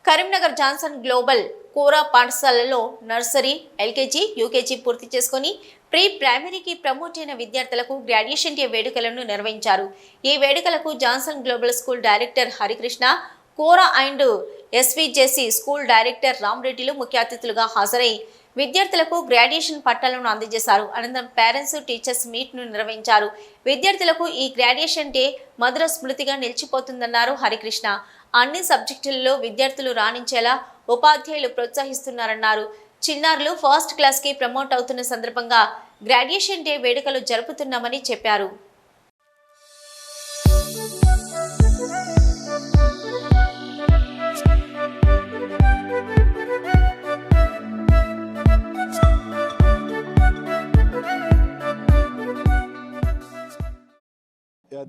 Karimnagar Johnson global కోరా పాఠశాలలో nursery, LKG, UKG పూర్తి చేసుకుని ప్రీ ప్రైమరీకి ప్రమోట్ అయిన విద్యార్థులకు గ్రాడ్యుయేషన్ డే వేడుకలను నిర్వహించారు. ఈ వేడుకలకు Johnson global school director Harikrishna, కోరా అండ్ ఎస్విజేసి స్కూల్ డైరెక్టర్ రామరెడ్డిలు ముఖ్య అతిథులుగా హాజరై విద్యార్థులకు గ్రాడ్యుయేషన్ పట్టాలను అందజేశారు. అనంతరం పేరెంట్స్, టీచర్స్ మీట్ను నిర్వహించారు. విద్యార్థులకు ఈ గ్రాడ్యుయేషన్ డే మధుర స్మృతిగా నిలిచిపోతుందన్నారు హరికృష్ణ. అన్ని సబ్జెక్టులలో విద్యార్థులు రాణించేలా ఉపాధ్యాయులు ప్రోత్సహిస్తున్నారన్నారు. చిన్నారులు ఫస్ట్ క్లాస్కి ప్రమోట్ అవుతున్న సందర్భంగా గ్రాడ్యుయేషన్ డే వేడుకలు జరుపుతున్నామని చెప్పారు.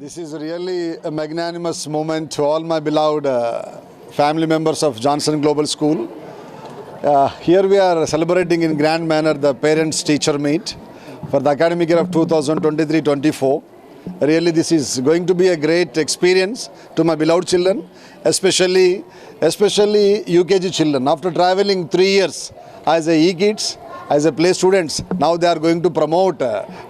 This is really a magnanimous moment to all my beloved family members of Johnson Global School. Here we are celebrating in grand manner the parents-teacher meet for the academic year of 2023-24. Really this is going to be a great experience to my beloved children, especially UKG children. After traveling 3 years as a e-kids, as a play students, now they are going to promote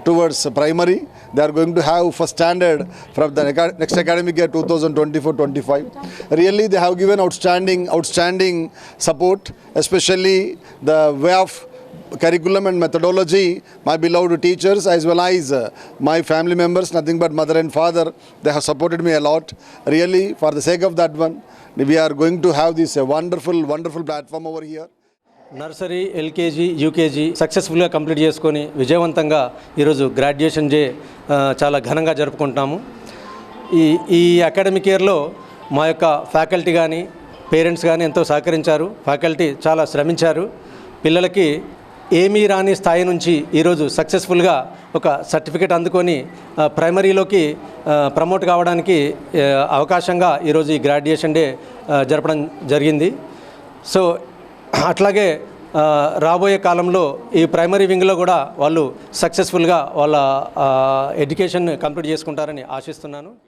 towards primary. They are going to have first standard from the next academic year 2024-25. Really they have given outstanding support, especially the way of curriculum and methodology. My beloved teachers as well as my family members, nothing but mother and father, they have supported me a lot. Really for the sake of that one, we are going to have this wonderful platform over here. Nursery, LKG, UKG సక్సెస్ఫుల్గా complete చేసుకొని విజయవంతంగా ఈరోజు graduation day చాలా ఘనంగా జరుపుకుంటున్నాము. ఈ academic ఇయర్లో మా యొక్క ఫ్యాకల్టీ కానీ పేరెంట్స్ కానీ ఎంతో సహకరించారు. ఫ్యాకల్టీ చాలా శ్రమించారు. పిల్లలకి ఏమీ రాని స్థాయి నుంచి ఈరోజు సక్సెస్ఫుల్గా ఒక సర్టిఫికేట్ అందుకొని ప్రైమరీలోకి ప్రమోట్ కావడానికి అవకాశంగా ఈరోజు ఈ గ్రాడ్యుయేషన్ డే జరపడం జరిగింది. సో అట్లాగే రాబోయే కాలంలో ఈ ప్రైమరీ వింగ్లో కూడా వాళ్ళు సక్సెస్ఫుల్గా వాళ్ళ ఎడ్యుకేషన్ కంప్లీట్ చేసుకుంటారని ఆశిస్తున్నాను.